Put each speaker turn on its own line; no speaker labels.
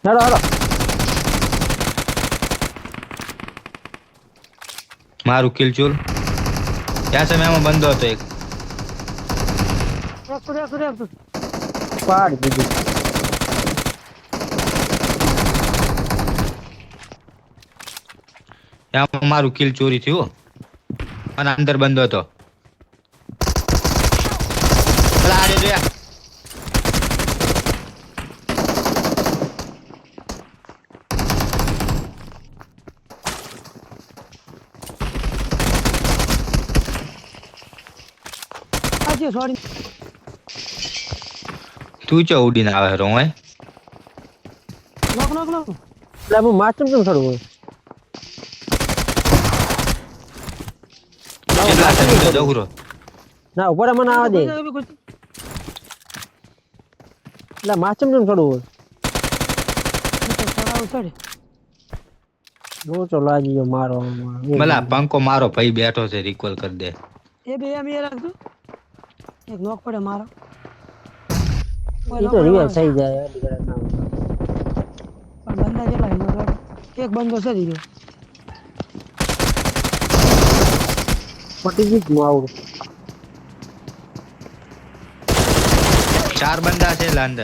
હેડો હેડો
મારું કિલ ચોલ ત્યાં સમયમાં બંધો હતો એક
પાડ દીધું
ત્યાં મારું કિલ ચોરી થયું અને અંદર બંધો હતો પેલા આરે જોયા
આજે સોરી
તું ચો ઉડીને આવે રો હે
નોક નોક નોક
એટલે હું માસ્ટર કેમ છોડવું
કેટલા સમય દોરો
ના ઉપર મને આવવા દે એટલે માસ્ટર કેમ છોડવું નો ચલો આજી મારો
ભલા પંકો મારો ભાઈ બેઠો છે રિકોલ કરી દે
એ બે એમ એ રાખજો એક નોક પડે મારો
ઈ તો રિવાઇવ થઈ જાય
પણ બંદા કેટલા હિલો એક બંદો છે દીધો
પટી ગઈ હું આવું
4 બંદા છે અંદર